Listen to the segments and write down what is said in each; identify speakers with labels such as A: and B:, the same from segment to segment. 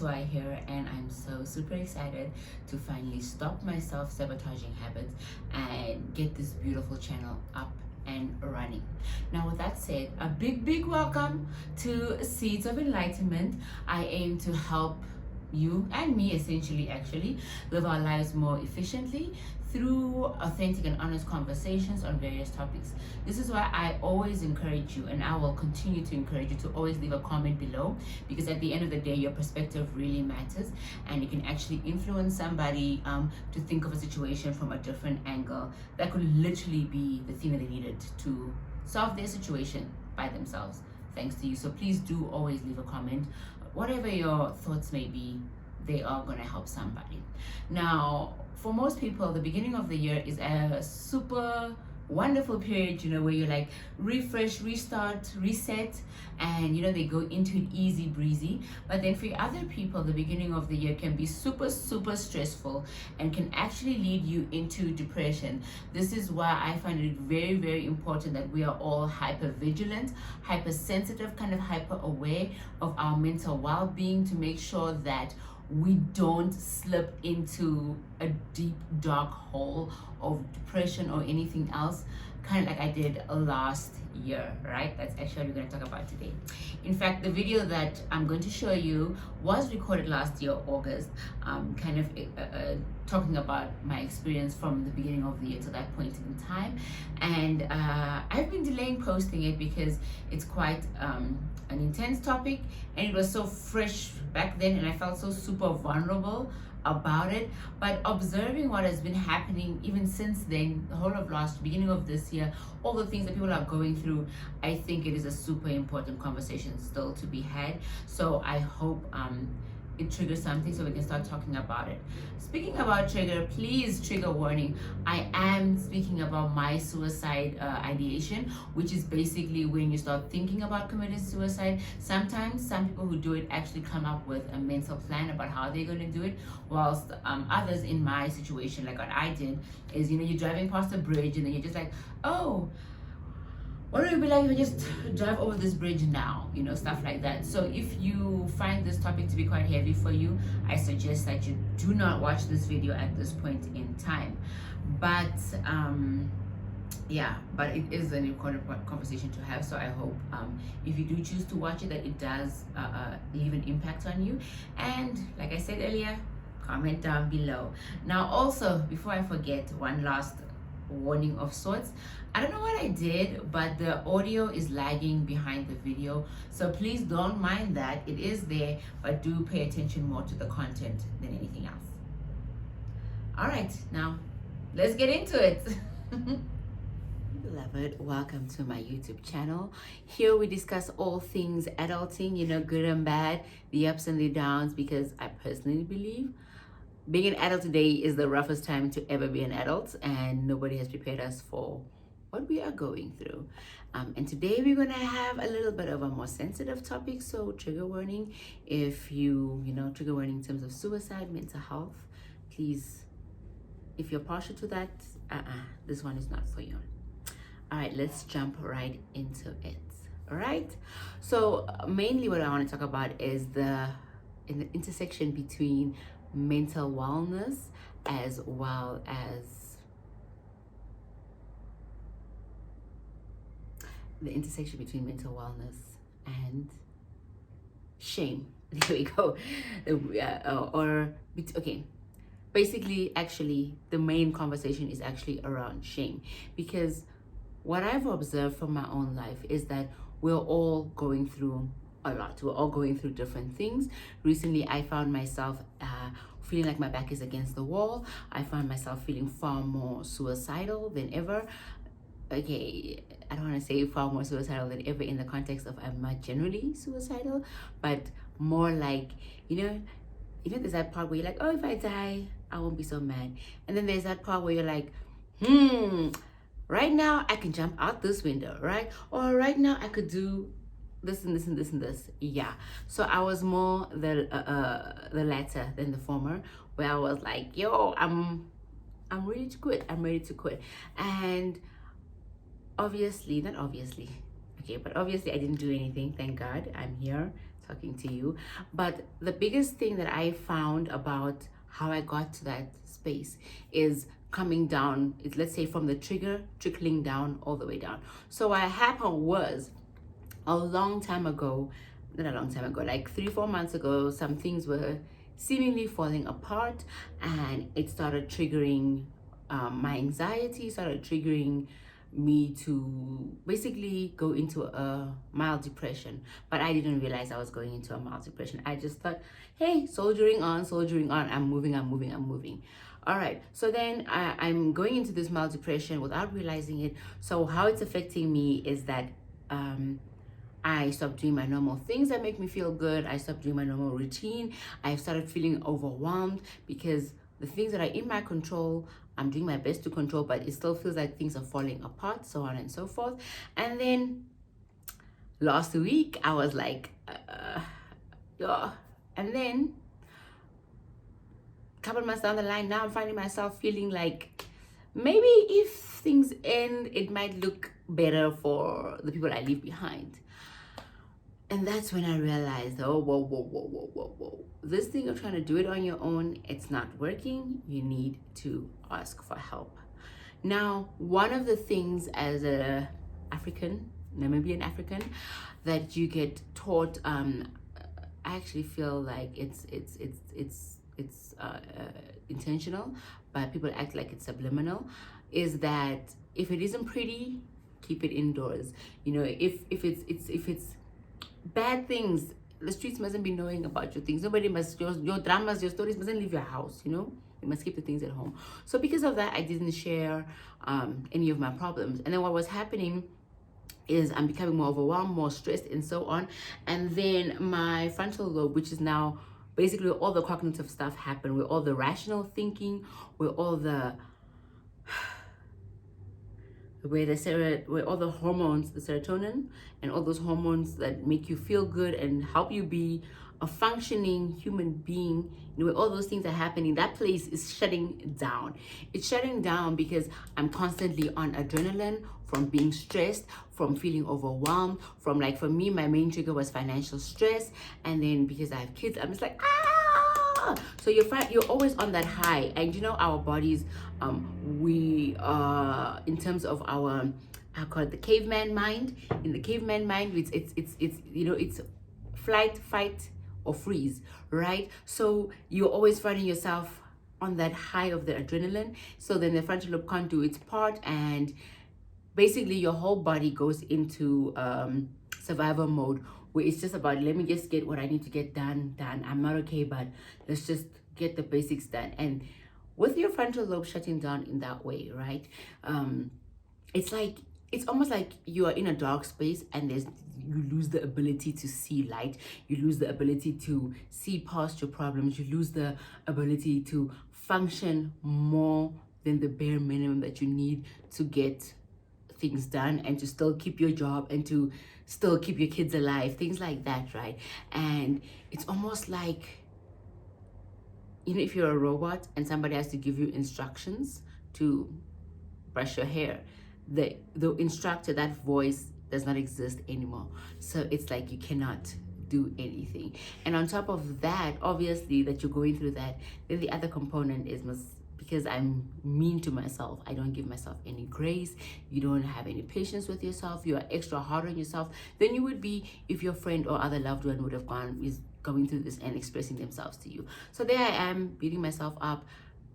A: why I'm here, and I'm so super excited to finally stop my self-sabotaging habits and get this beautiful channel up and running. Now, with that said, a big welcome to Seeds of Enlightenment. I aim to help you and me essentially actually live our lives more efficiently through authentic and honest conversations on various topics. This is why I always encourage you, and I will continue to encourage you, to always leave a comment below, because at the end of the day, your perspective really matters, and you can actually influence somebody to think of a situation from a different angle that could literally be the thing that they needed to solve their situation by themselves, thanks to you. So please do always leave a comment. Whatever your thoughts may be, they are going to help somebody. Now, for most people, the beginning of the year is a super wonderful period, where you like refresh, restart, reset, and they go into it easy breezy. But then for other people, the beginning of the year can be super stressful and can actually lead you into depression. This is why I find it very important that we are all hyper vigilant, hypersensitive, kind of hyper aware of our mental well-being, to make sure that we don't slip into a deep dark hole of depression or anything else, kind of like I did last year, right? That's actually what we're going to talk about today. In fact, the video that I'm going to show you was recorded last year, August, kind of talking about my experience from the beginning of the year to that point in time. And I've been delaying posting it because it's quite an intense topic, and it was so fresh back then, and I felt so super vulnerable about it. But observing what has been happening even since then, the whole of beginning of this year, all the things that people are going through, I think it is a super important conversation still to be had. So I hope it triggers something so we can start talking about it. Speaking about trigger, please, trigger warning, I am speaking about my suicide ideation, which is basically when you start thinking about committing suicide. Sometimes some people who do it actually come up with a mental plan about how they're going to do it, whilst others, in my situation, like what I did, is you're driving past a bridge and then you're just like, oh, what would it be like if I just drive over this bridge now? Stuff like that. So if you find this topic to be quite heavy for you, I suggest that you do not watch this video at this point in time. But yeah, but it is an important conversation to have. So I hope if you do choose to watch it, that it does leave an impact on you. And like I said earlier, comment down below. Now also, before I forget, one last warning of sorts. I don't know what I did, but the audio is lagging behind the video, so please don't mind that. It is there, but do pay attention more to the content than anything else. All right, now let's get into it. Beloved, welcome to my YouTube channel. Here we discuss all things adulting, good and bad, the ups and the downs, because I personally believe being an adult today is the roughest time to ever be an adult, and nobody has prepared us for what we are going through. And today we're going to have a little bit of a more sensitive topic, so trigger warning. If trigger warning in terms of suicide, mental health, please, if you're partial to that, this one is not for you. All right, let's jump right into it. All right, so mainly what I want to talk about is the intersection between mental wellness as well as the intersection between mental wellness and shame. There we go. Okay, basically, actually, the main conversation is actually around shame, because what I've observed from my own life is that we're all going through a lot. We're all going through different things. Recently, I found myself feeling like my back is against the wall. I found myself feeling far more suicidal than ever. Okay, I don't want to say far more suicidal than ever in the context of I'm not generally suicidal, but more like, there's that part where you're like, oh, if I die, I won't be so mad. And then there's that part where you're like, right now I can jump out this window, right? Or right now I could do this and this and this and this. Yeah, so I was more the latter than the former, where I was like, yo, I'm ready to quit. And obviously I didn't do anything, thank God. I'm here talking to you. But the biggest thing that I found about how I got to that space is coming down, let's say from the trigger, trickling down all the way down. So what happened was, a long time ago, not a long time ago, like 3-4 months ago, some things were seemingly falling apart, and it started triggering my anxiety, started triggering me to basically go into a mild depression. But I didn't realize I was going into a mild depression. I just thought, hey, soldiering on, I'm moving. All right, so then I'm going into this mild depression without realizing it. So how it's affecting me is that I stopped doing my normal things that make me feel good. I stopped doing my normal routine. I started feeling overwhelmed because the things that are in my control, I'm doing my best to control, but it still feels like things are falling apart, so on and so forth. And then last week, I was like, yeah. And then a couple months down the line, now I'm finding myself feeling like maybe if things end, it might look better for the people I leave behind. And that's when I realized, oh, whoa. This thing of trying to do it on your own, it's not working. You need to ask for help. Now, one of the things as a African, Namibian African, that you get taught, I actually feel like it's intentional, but people act like it's subliminal, is that if it isn't pretty, keep it indoors. You know, if it's bad things, the streets mustn't be knowing about your things. Nobody must, your dramas, your stories mustn't leave your house, you know. You must keep the things at home. So because of that, I didn't share any of my problems. And then what was happening is I'm becoming more overwhelmed, more stressed, and so on. And then my frontal lobe, which is now basically all the cognitive stuff happened, with all the rational thinking, with all the where all the hormones, the serotonin and all those hormones that make you feel good and help you be a functioning human being, you know, where all those things are happening, that place is shutting down. It's shutting down because I'm constantly on adrenaline from being stressed, from feeling overwhelmed, from, like, for me, my main trigger was financial stress. And then because I have kids, I'm just like, so you're always on that high. And you know, our bodies, we in terms of our, I call it the caveman mind. In the caveman mind, it's you know, it's flight, fight, or freeze, right? So you're always finding yourself on that high of the adrenaline. So then the frontal lobe can't do its part, and basically your whole body goes into survival mode, where it's just about, let me just get what I need to get done. I'm not okay, but let's just get the basics done. And with your frontal lobe shutting down in that way, right? It's almost like you are in a dark space, and you lose the ability to see light. You lose the ability to see past your problems. You lose the ability to function more than the bare minimum that you need to get things done, and to still keep your job, and to still keep your kids alive, things like that, right? And it's almost like, you know, if you're a robot and somebody has to give you instructions to brush your hair, the instructor, that voice does not exist anymore. So it's like you cannot do anything. And on top of that, obviously, that you're going through that, then the other component is because I'm mean to myself. I don't give myself any grace. You don't have any patience with yourself. You are extra hard on yourself than you would be if your friend or other loved one would have going through this and expressing themselves to you. So there I am, beating myself up,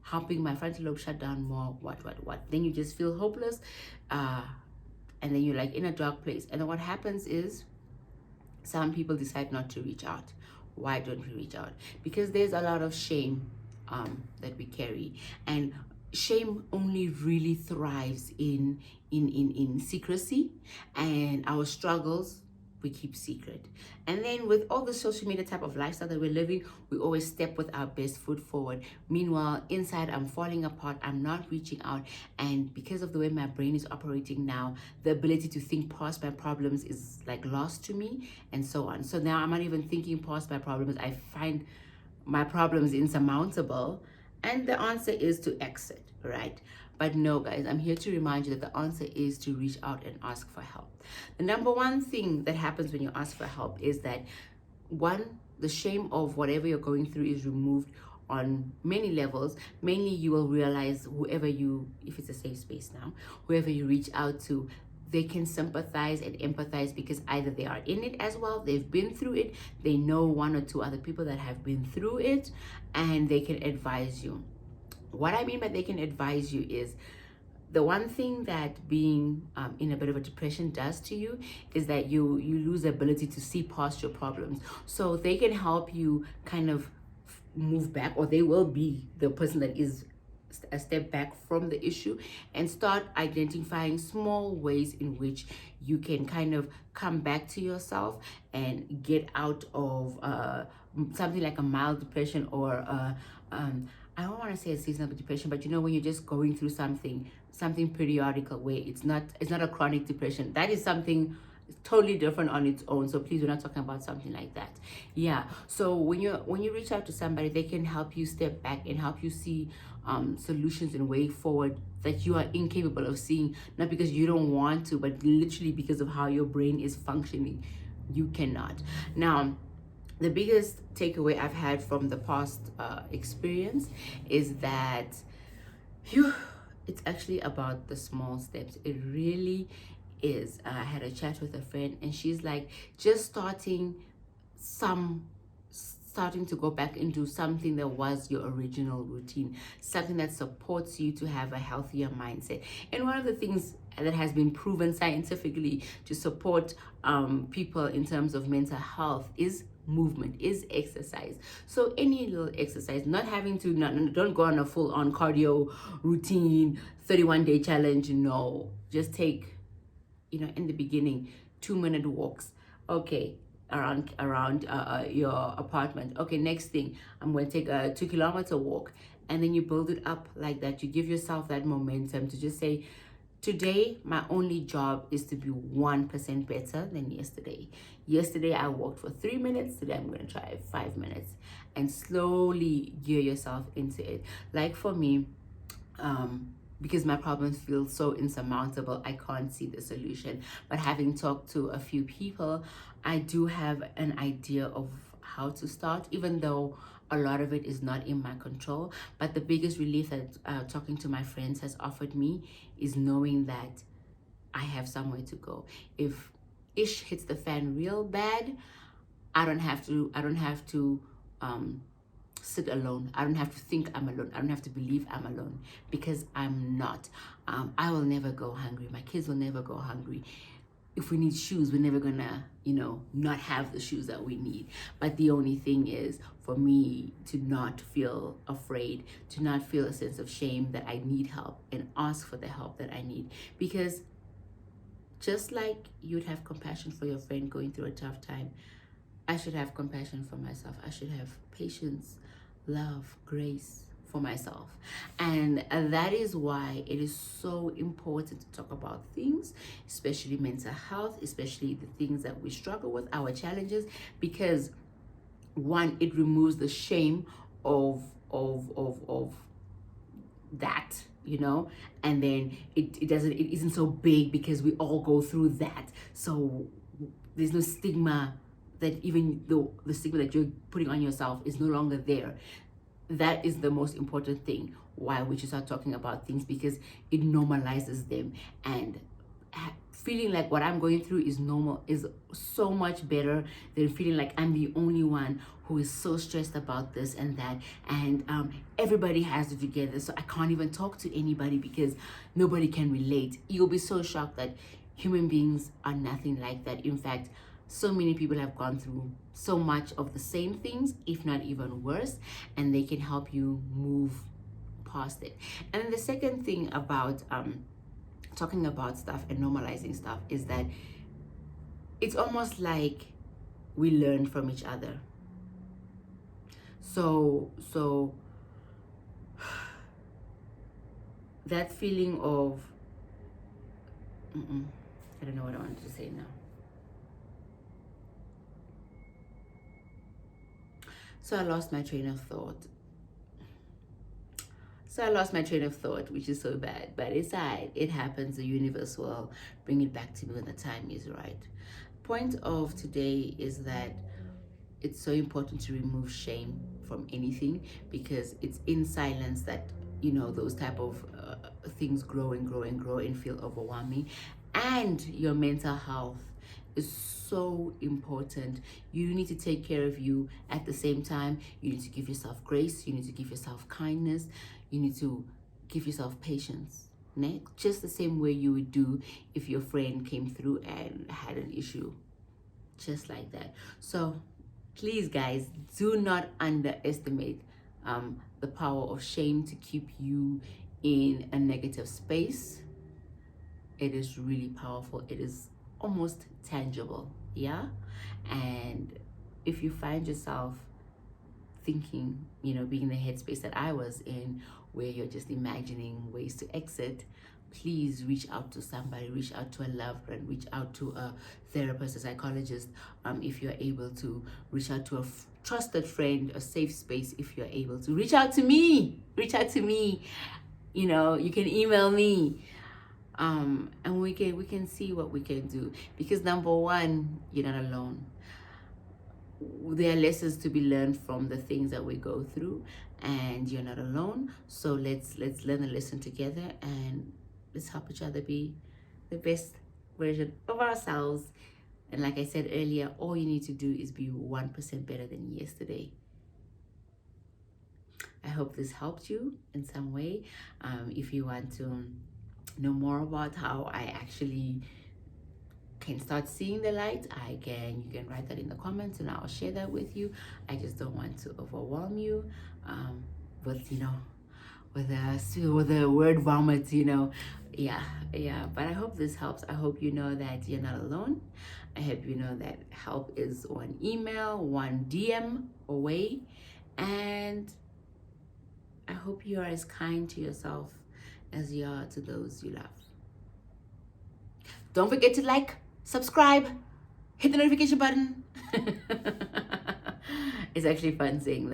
A: helping my frontal lobe shut down more, what. Then you just feel hopeless, and then you're like in a dark place. And then what happens is, some people decide not to reach out. Why don't we reach out? Because there's a lot of shame that we carry, and shame only really thrives in secrecy, and our struggles we keep secret. And then with all the social media type of lifestyle that we're living, we always step with our best foot forward. Meanwhile, inside, I'm falling apart. I'm not reaching out. And because of the way my brain is operating now, the ability to think past my problems is like lost to me, and so on. So now I'm not even thinking past my problems. I find my problems insurmountable, and the answer is to exit, right? But no, guys, I'm here to remind you that the answer is to reach out and ask for help. The number one thing that happens when you ask for help is that one, the shame of whatever you're going through is removed on many levels. Mainly, you will realize whoever you, if it's a safe space now, whoever you reach out to, they can sympathize and empathize because either they are in it as well, they've been through it, they know one or two other people that have been through it, and they can advise you. What I mean by they can advise you is, the one thing that being in a bit of a depression does to you is that you lose the ability to see past your problems. So they can help you kind of move back, or they will be the person that is a step back from the issue and start identifying small ways in which you can kind of come back to yourself and get out of something like a mild depression, or I don't want to say a seasonal depression, but you know, when you're just going through something periodical, where it's not a chronic depression. That is something totally different on its own. So please, we're not talking about something like that. Yeah. So when you reach out to somebody, they can help you step back and help you see solutions and way forward that you are incapable of seeing, not because you don't want to, but literally because of how your brain is functioning. You cannot. Now, the biggest takeaway I've had from the past experience is that it's actually about the small steps. It really is. I had a chat with a friend, and she's like, just starting to go back into something that was your original routine, something that supports you to have a healthier mindset. And one of the things that has been proven scientifically to support people in terms of mental health is movement, is exercise. So any little exercise, not having to, don't go on a full-on cardio routine 31-day challenge. No, just take, in the beginning, 2-minute walks. Okay, around your apartment. Okay, next thing, I'm going to take a 2-kilometer walk, and then you build it up like that. You give yourself that momentum to just say, today, my only job is to be 1% better than yesterday. Yesterday, I walked for 3 minutes. Today, I'm going to try 5 minutes, and slowly gear yourself into it. Like for me, because my problems feel so insurmountable, I can't see the solution. But having talked to a few people, I do have an idea of how to start, even though a lot of it is not in my control. But the biggest relief that talking to my friends has offered me is knowing that I have somewhere to go. If ish hits the fan real bad, I don't have to sit alone. I don't have to think I'm alone. I don't have to believe I'm alone, because I'm not. I will never go hungry. My kids will never go hungry. If we need shoes, we're never gonna, not have the shoes that we need. But the only thing is for me to not feel afraid, to not feel a sense of shame that I need help, and ask for the help that I need. Because just like you'd have compassion for your friend going through a tough time, I should have compassion for myself. I should have patience, love, grace for myself. And that is why it is so important to talk about things, especially mental health, especially the things that we struggle with, our challenges, because one, it removes the shame of that, and then it isn't so big because we all go through that. So there's no stigma, that even the stigma that you're putting on yourself is no longer there. That is the most important thing, why we should start talking about things, because it normalizes them. And feeling like what I'm going through is normal is so much better than feeling like I'm the only one who is so stressed about this and that, and everybody has it together, so I can't even talk to anybody because nobody can relate. You'll be so shocked that human beings are nothing like that. In fact, so many people have gone through so much of the same things, if not even worse, and they can help you move past it. And then the second thing about talking about stuff and normalizing stuff is that it's almost like we learn from each other. So that feeling of I don't know what I wanted to say now. So I lost my train of thought. Which is so bad, but it's alright. It happens. The universe will bring it back to me when the time is right. Point of today is that it's so important to remove shame from anything, because it's in silence that, you know, those type of things grow and grow and grow and feel overwhelming. And your mental health is so important. You need to take care of you. At the same time, you need to give yourself grace, you need to give yourself kindness, you need to give yourself patience. Just the same way you would do if your friend came through and had an issue, just like that. So please, guys, do not underestimate the power of shame to keep you in a negative space. It is really powerful. It is almost tangible, yeah? And if you find yourself thinking, you know, being in the headspace that I was in, where you're just imagining ways to exit, please reach out to somebody, reach out to a loved one, reach out to a therapist, a psychologist, if you're able to. Reach out to a trusted friend, a safe space if you're able to. Reach out to me, you know, you can email me, and we can see what we can do, because number one, you're not alone. There are lessons to be learned from the things that we go through, and you're not alone. So let's learn a lesson together, and let's help each other be the best version of ourselves. And like I said earlier, all you need to do is be 1% better than yesterday. I hope this helped you in some way. If you want to know more about how I actually can start seeing the light, you can write that in the comments and I'll share that with you. I just don't want to overwhelm you with, you know, with the word vomit, you know. Yeah, but I hope this helps. I hope you know that you're not alone. I hope you know that help is one email, one DM away, and I hope you are as kind to yourself as you are to those you love. Don't forget to like, subscribe, hit the notification button. It's actually fun saying that.